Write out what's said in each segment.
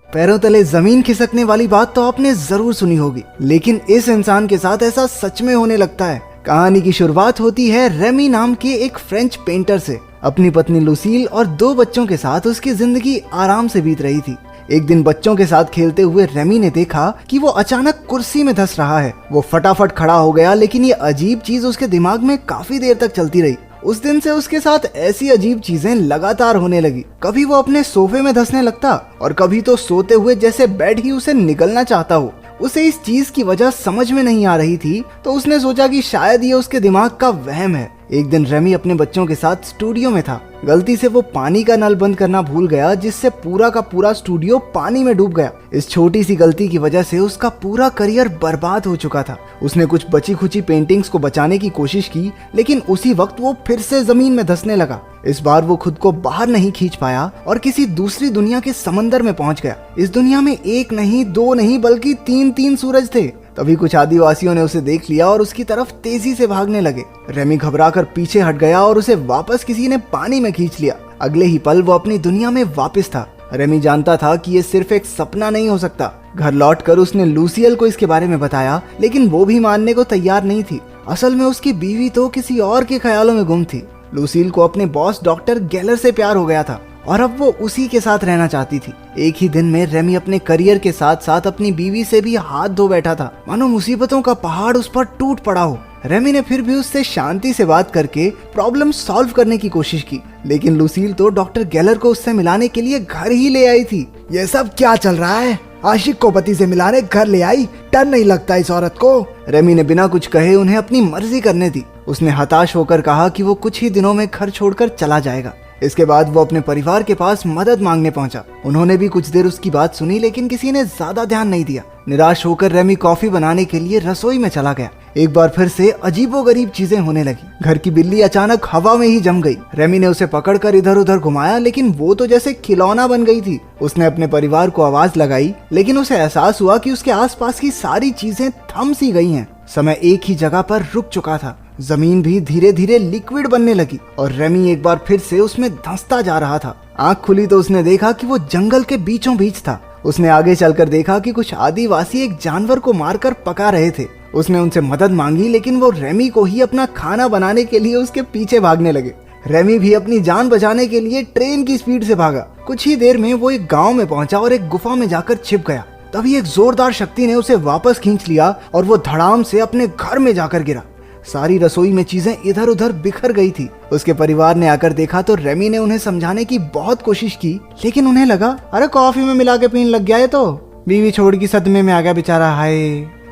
पैरों तले जमीन खिसकने वाली बात तो आपने जरूर सुनी होगी, लेकिन इस इंसान के साथ ऐसा सच में होने लगता है। कहानी की शुरुआत होती है रेमी नाम के एक फ्रेंच पेंटर से। अपनी पत्नी लुसील और 2 बच्चों के साथ उसकी जिंदगी आराम से बीत रही थी। एक दिन बच्चों के साथ खेलते हुए रेमी ने देखा कि वो अचानक कुर्सी में धंस रहा है। वो फटाफट खड़ा हो गया, लेकिन ये अजीब चीज उसके दिमाग में काफी देर तक चलती रही। उस दिन से उसके साथ ऐसी अजीब चीजें लगातार होने लगी। कभी वो अपने सोफे में धंसने लगता और कभी तो सोते हुए जैसे बेड ही उसे निगलना चाहता हो। उसे इस चीज की वजह समझ में नहीं आ रही थी, तो उसने सोचा कि शायद ये उसके दिमाग का वहम है। एक दिन रेमी अपने बच्चों के साथ स्टूडियो में था। गलती से वो पानी का नल बंद करना भूल गया, जिससे पूरा का पूरा स्टूडियो पानी में डूब गया। इस छोटी सी गलती की वजह से उसका पूरा करियर बर्बाद हो चुका था। उसने कुछ बची खुची पेंटिंग्स को बचाने की कोशिश की, लेकिन उसी वक्त वो फिर से जमीन में धंसने लगा। इस बार वो खुद को बाहर नहीं खींच पाया और किसी दूसरी दुनिया के समंदर में पहुंच गया। इस दुनिया में 1 नहीं 2 नहीं बल्कि 3 सूरज थे। तभी कुछ आदिवासियों ने उसे देख लिया और उसकी तरफ तेजी से भागने लगे। रेमी घबराकर पीछे हट गया और उसे वापस किसी ने पानी में खींच लिया। अगले ही पल वो अपनी दुनिया में वापस था। रेमी जानता था कि ये सिर्फ एक सपना नहीं हो सकता। घर लौटकर उसने लूसियल को इसके बारे में बताया, लेकिन वो भी मानने को तैयार नहीं थी। असल में उसकी बीवी तो किसी और के ख्यालों में गुम थी। लूसील को अपने बॉस डॉक्टर गेलर से प्यार हो गया था और अब वो उसी के साथ रहना चाहती थी। एक ही दिन में रेमी अपने करियर के साथ साथ अपनी बीवी से भी हाथ धो बैठा था, मानो मुसीबतों का पहाड़ उस पर टूट पड़ा हो। रेमी ने फिर भी उससे शांति से बात करके प्रॉब्लम सॉल्व करने की कोशिश की, लेकिन लुसील तो डॉक्टर गेलर को उससे मिलाने के लिए घर ही ले आई थी। ये सब क्या चल रहा है? आशिक को पति से मिलाने घर ले आई? डर नहीं लगता इस औरत को? रेमी ने बिना कुछ कहे उन्हें अपनी मर्जी करने दी। उसने हताश होकर कहा कि वो कुछ ही दिनों में घर छोड़कर चला जाएगा। इसके बाद वो अपने परिवार के पास मदद मांगने पहुंचा। उन्होंने भी कुछ देर उसकी बात सुनी, लेकिन किसी ने ज्यादा ध्यान नहीं दिया। निराश होकर रेमी कॉफी बनाने के लिए रसोई में चला गया। एक बार फिर से अजीबोगरीब चीजें होने लगी। घर की बिल्ली अचानक हवा में ही जम गई। रेमी ने उसे पकड़कर इधर उधर घुमाया, लेकिन वो तो जैसे खिलौना बन गई थी। उसने अपने परिवार को आवाज लगाई, लेकिन उसे एहसास हुआ कि उसके आसपास की सारी चीजें थम सी गई हैं। समय एक ही जगह पर रुक चुका था। जमीन भी धीरे धीरे लिक्विड बनने लगी और रेमी एक बार फिर से उसमें धंसता जा रहा था। आंख खुली तो उसने देखा कि वो जंगल के बीचों बीच था। उसने आगे चलकर देखा कि कुछ आदिवासी एक जानवर को मारकर पका रहे थे। उसने उनसे मदद मांगी, लेकिन वो रेमी को ही अपना खाना बनाने के लिए उसके पीछे भागने लगे। रेमी भी अपनी जान बचाने के लिए ट्रेन की स्पीड से भागा। कुछ ही देर में वो एक गांव में पहुंचा और एक गुफा में जाकर छिप गया। तभी एक जोरदार शक्ति ने उसे वापस खींच लिया और वो धड़ाम से अपने घर में जाकर गिरा। सारी रसोई में चीजें इधर उधर बिखर गई थी। उसके परिवार ने आकर देखा तो रेमी ने उन्हें समझाने की बहुत कोशिश की, लेकिन उन्हें लगा अरे कॉफी में मिला के पीने लग गया है, तो बीवी छोड़ की सदमे में आ गया बेचारा, हाय।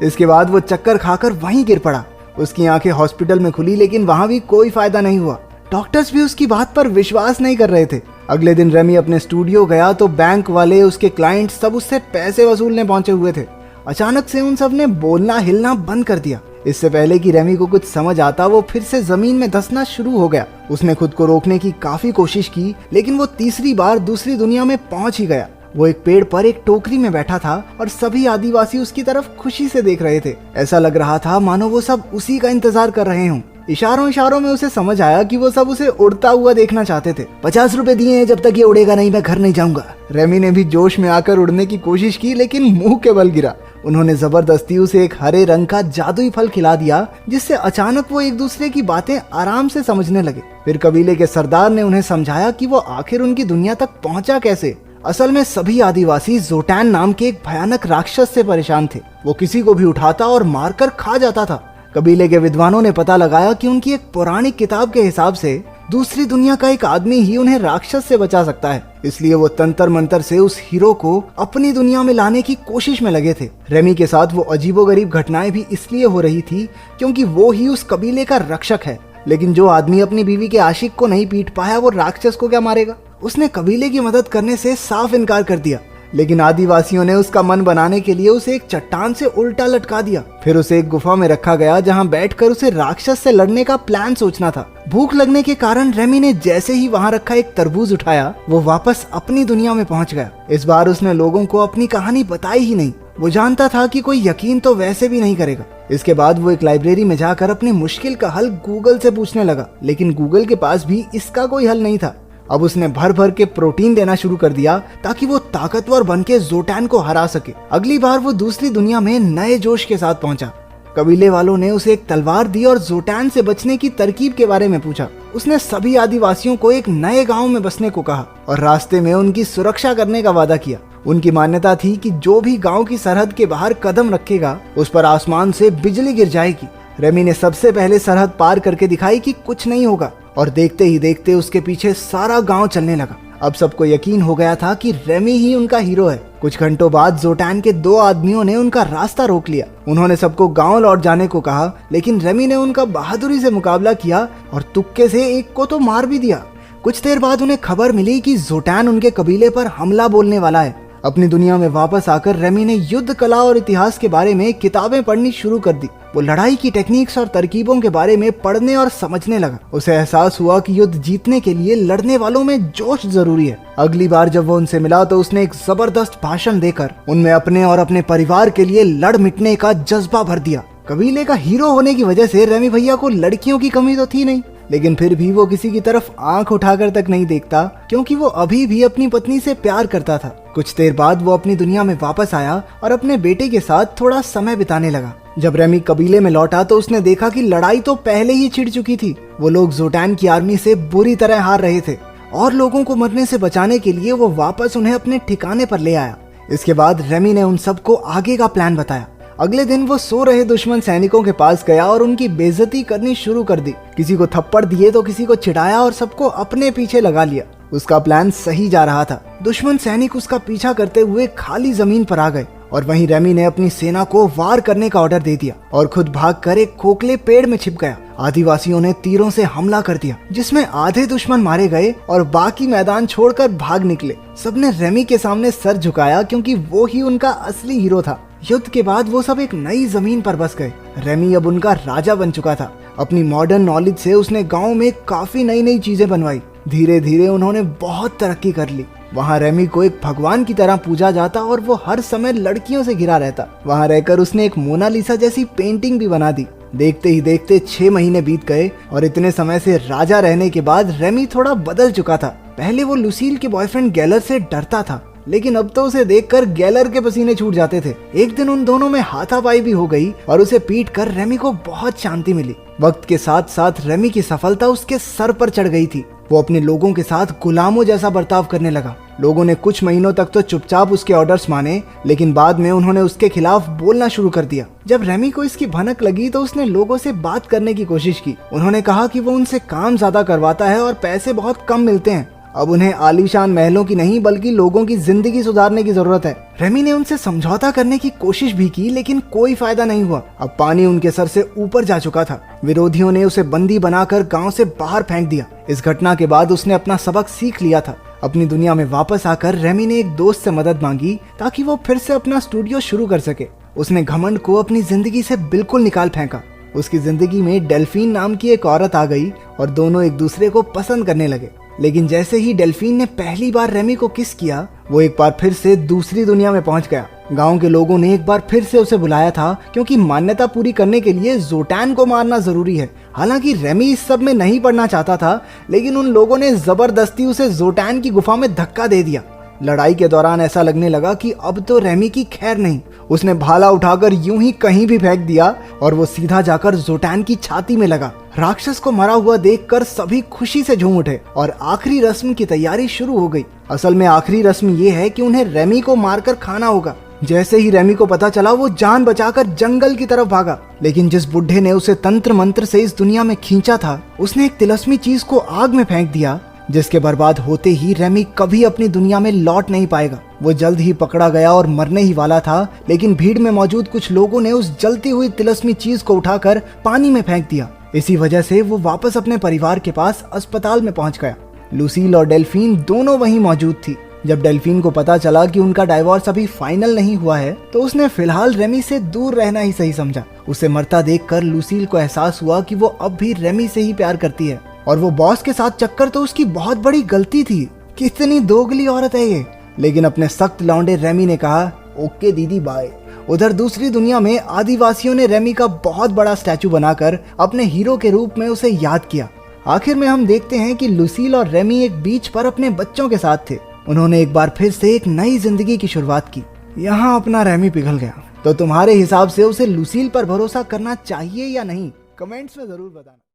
इसके बाद वो चक्कर खाकर वहीं गिर पड़ा। उसकी आंखें हॉस्पिटल में खुली, लेकिन वहां भी कोई फायदा नहीं हुआ। डॉक्टर्स भी उसकी बात पर विश्वास नहीं कर रहे थे। अगले दिन रेमी अपने स्टूडियो गया तो बैंक वाले, उसके क्लाइंट सब उससे पैसे वसूलने पहुंचे हुए थे। अचानक से उन सब ने बोलना हिलना बंद कर दिया। इससे पहले कि रेमी को कुछ समझ आता, वो फिर से जमीन में धंसना शुरू हो गया। उसने खुद को रोकने की काफी कोशिश की, लेकिन वो तीसरी बार दूसरी दुनिया में पहुंच ही गया। वो एक पेड़ पर एक टोकरी में बैठा था और सभी आदिवासी उसकी तरफ खुशी से देख रहे थे। ऐसा लग रहा था मानो वो सब उसी का इंतजार कर रहे हों। इशारों इशारों में उसे समझ आया कि वो सब उसे उड़ता हुआ देखना चाहते थे। 50 रुपए दिए हैं, जब तक ये उड़ेगा नहीं मैं घर नहीं जाऊंगा। रेमी ने भी जोश में आकर उड़ने की कोशिश की, लेकिन मुंह के बल गिरा। उन्होंने जबरदस्ती उसे एक हरे रंग का जादुई फल खिला दिया, जिससे अचानक वो एक दूसरे की बातें आराम से समझने लगे। फिर कबीले के सरदार ने उन्हें समझाया कि वो आखिर उनकी दुनिया तक पहुंचा कैसे। असल में सभी आदिवासी जोटैन नाम के एक भयानक राक्षस से परेशान थे। वो किसी को भी उठाता और मारकर खा जाता था। कबीले के विद्वानों ने पता लगाया कि उनकी एक पौराणिक किताब के हिसाब से दूसरी दुनिया का एक आदमी ही उन्हें राक्षस से बचा सकता है। इसलिए वो तंत्र मंत्र से उस हीरो को अपनी दुनिया में लाने की कोशिश में लगे थे। रेमी के साथ वो अजीबोगरीब घटनाएं भी इसलिए हो रही थी क्योंकि वो ही उस कबीले का रक्षक है। लेकिन जो आदमी अपनी बीवी के आशिक को नहीं पीट पाया, वो राक्षस को क्या मारेगा। उसने कबीले की मदद करने से साफ इनकार कर दिया, लेकिन आदिवासियों ने उसका मन बनाने के लिए उसे एक चट्टान से उल्टा लटका दिया। फिर उसे एक गुफा में रखा गया, जहां बैठकर उसे राक्षस से लड़ने का प्लान सोचना था। भूख लगने के कारण रेमी ने जैसे ही वहां रखा एक तरबूज उठाया, वो वापस अपनी दुनिया में पहुंच गया। इस बार उसने लोगों को अपनी कहानी बताई ही नहीं। वो जानता था कि कोई यकीन तो वैसे भी नहीं करेगा। इसके बाद वो एक लाइब्रेरी में जाकर अपनी मुश्किल का हल गूगल से पूछने लगा, लेकिन गूगल के पास भी इसका कोई हल नहीं था। अब उसने भर भर के प्रोटीन देना शुरू कर दिया ताकि वो ताकतवर बन के जोटैन को हरा सके। अगली बार वो दूसरी दुनिया में नए जोश के साथ पहुंचा। कबीले वालों ने उसे एक तलवार दी और जोटैन से बचने की तरकीब के बारे में पूछा। उसने सभी आदिवासियों को एक नए गांव में बसने को कहा और रास्ते में उनकी सुरक्षा करने का वादा किया। उनकी मान्यता थी कि जो भी गांव की सरहद के बाहर कदम रखेगा उस पर आसमान से बिजली गिर जाएगी। रेमी ने सबसे पहले सरहद पार करके दिखाई कि कुछ नहीं होगा और देखते ही देखते उसके पीछे सारा गांव चलने लगा। अब सबको यकीन हो गया था कि रेमी ही उनका हीरो है। कुछ घंटों बाद जोटैन के 2 आदमियों ने उनका रास्ता रोक लिया। उन्होंने सबको गांव लौट जाने को कहा, लेकिन रेमी ने उनका बहादुरी से मुकाबला किया और तुक्के से एक को तो मार भी दिया। कुछ देर बाद उन्हें खबर मिली कि जोटैन उनके कबीले पर हमला बोलने वाला है। अपनी दुनिया में वापस आकर रेमी ने युद्ध कला और इतिहास के बारे में किताबें पढ़नी शुरू कर दी। वो लड़ाई की टेक्निक्स और तरकीबों के बारे में पढ़ने और समझने लगा। उसे एहसास हुआ कि युद्ध जीतने के लिए लड़ने वालों में जोश जरूरी है। अगली बार जब वो उनसे मिला तो उसने एक जबरदस्त भाषण देकर उनमें अपने और अपने परिवार के लिए लड़ मिटने का जज्बा भर दिया। कबीले का हीरो होने की वजह से रेमी भैया को लड़कियों की कमी तो थी नहीं, लेकिन फिर भी वो किसी की तरफ आंख उठाकर तक नहीं देखता क्योंकि वो अभी भी अपनी पत्नी से प्यार करता था। कुछ देर बाद वो अपनी दुनिया में वापस आया और अपने बेटे के साथ थोड़ा समय बिताने लगा। जब रेमी कबीले में लौटा तो उसने देखा कि लड़ाई तो पहले ही छिड़ चुकी थी। वो लोग जोटैन की आर्मी से बुरी तरह हार रहे थे और लोगों को मरने से बचाने के लिए वो वापस उन्हें अपने ठिकाने पर ले आया। इसके बाद रेमी ने उन सबको आगे का प्लान बताया। अगले दिन वो सो रहे दुश्मन सैनिकों के पास गया और उनकी बेइज्जती करनी शुरू कर दी। किसी को थप्पड़ दिए तो किसी को चिढ़ाया और सबको अपने पीछे लगा लिया। उसका प्लान सही जा रहा था। दुश्मन सैनिक उसका पीछा करते हुए खाली जमीन पर आ गए और वहीं रेमी ने अपनी सेना को वार करने का ऑर्डर दे दिया और खुद भागकर एक खोखले पेड़ में छिप गया। आदिवासियों ने तीरों से हमला कर दिया जिसमें आधे दुश्मन मारे गए और बाकी मैदान छोड़कर भाग निकले। सबने रेमी के सामने सर झुकाया क्योंकि वो ही उनका असली हीरो था। युद्ध के बाद वो सब एक नई जमीन पर बस गए। रेमी अब उनका राजा बन चुका था। अपनी मॉडर्न नॉलेज से उसने गांव में काफी नई नई चीजें बनवाई। धीरे धीरे उन्होंने बहुत तरक्की कर ली। वहाँ रेमी को एक भगवान की तरह पूजा जाता और वो हर समय लड़कियों से घिरा रहता। वहाँ रहकर उसने एक मोनालिसा जैसी पेंटिंग भी बना दी। देखते ही देखते 6 महीने बीत गए और इतने समय से राजा रहने के बाद रेमी थोड़ा बदल चुका था। पहले वो लुसील के बॉयफ्रेंड गैलर से डरता था, लेकिन अब तो उसे देखकर गैलर के पसीने छूट जाते थे। एक दिन उन दोनों में हाथापाई भी हो गई और उसे पीट कर रेमी को बहुत शांति मिली। वक्त के साथ साथ रेमी की सफलता उसके सर पर चढ़ गई थी। वो अपने लोगों के साथ गुलामों जैसा बर्ताव करने लगा। लोगों ने कुछ महीनों तक तो चुपचाप उसके ऑर्डर्स माने, लेकिन बाद में उन्होंने उसके खिलाफ बोलना शुरू कर दिया। जब रेमी को इसकी भनक लगी तो उसने लोगों से बात करने की कोशिश की। उन्होंने कहा कि वो उनसे काम ज्यादा करवाता है और पैसे बहुत कम मिलते हैं। अब उन्हें आलीशान महलों की नहीं बल्कि लोगों की जिंदगी सुधारने की जरूरत है। रेमी ने उनसे समझौता करने की कोशिश भी की, लेकिन कोई फायदा नहीं हुआ। अब पानी उनके सर से ऊपर जा चुका था। विरोधियों ने उसे बंदी बनाकर गांव से बाहर फेंक दिया। इस घटना के बाद उसने अपना सबक सीख लिया था। अपनी दुनिया में वापस आकर रेमी ने एक दोस्त से मदद मांगी ताकि वो फिर से अपना स्टूडियो शुरू कर सके। उसने घमंड को अपनी जिंदगी से बिल्कुल निकाल फेंका। उसकी जिंदगी में डेल्फीन नाम की एक औरत आ गई और दोनों एक दूसरे को पसंद करने लगे। लेकिन जैसे ही डेल्फीन ने पहली बार रेमी को किस किया, वो एक बार फिर से दूसरी दुनिया में पहुंच गया। गांव के लोगों ने एक बार फिर से उसे बुलाया था क्योंकि मान्यता पूरी करने के लिए जोटैन को मारना जरूरी है। हालांकि रेमी इस सब में नहीं पड़ना चाहता था, लेकिन उन लोगों ने जबरदस्ती उसे जोटैन की गुफा में धक्का दे दिया। लड़ाई के दौरान ऐसा लगने लगा कि अब तो रेमी की खैर नहीं। उसने भाला उठाकर यूं ही कहीं भी फेंक दिया और वो सीधा जाकर जोटैन की छाती में लगा। राक्षस को मरा हुआ देखकर सभी खुशी से झूम उठे और आखिरी रस्म की तैयारी शुरू हो गई। असल में आखिरी रस्म ये है कि उन्हें रेमी को मारकर खाना होगा। जैसे ही रेमी को पता चला वो जान बचाकर जंगल की तरफ भागा, लेकिन जिस बुढ़े ने उसे तंत्र मंत्र से इस दुनिया में खींचा था उसने एक तिलस्मी चीज को आग में फेंक दिया, जिसके बर्बाद होते ही रेमी कभी अपनी दुनिया में लौट नहीं पाएगा। वो जल्द ही पकड़ा गया और मरने ही वाला था, लेकिन भीड़ में मौजूद कुछ लोगों ने उस जलती हुई तिलस्मी चीज को उठाकर पानी में फेंक दिया। इसी वजह से वो वापस अपने परिवार के पास अस्पताल में पहुंच गया। लुसील और डेल्फीन दोनों वहीं मौजूद थी। जब डेल्फीन को पता चला कि उनका डाइवोर्स अभी फाइनल नहीं हुआ है तो उसने फिलहाल रेमी से दूर रहना ही सही समझा। उसे मरता देखकर लुसील को एहसास हुआ कि वो अब भी रेमी से ही प्यार करती है और वो बॉस के साथ चक्कर तो उसकी बहुत बड़ी गलती थी। कितनी दोगली औरत है ये। लेकिन अपने सख्त लौंडे रेमी ने कहा, ओके दीदी बाय। उधर दूसरी दुनिया में आदिवासियों ने रेमी का बहुत बड़ा स्टैचू बनाकर अपने हीरो के रूप में उसे याद किया। आखिर में हम देखते हैं कि लुसील और रेमी एक बीच पर अपने बच्चों के साथ थे। उन्होंने एक बार फिर से एक नई जिंदगी की शुरुआत की। यहाँ अपना रेमी पिघल गया। तो तुम्हारे हिसाब से उसे लुसील पर भरोसा करना चाहिए या नहीं, कमेंट्स में जरूर बताना।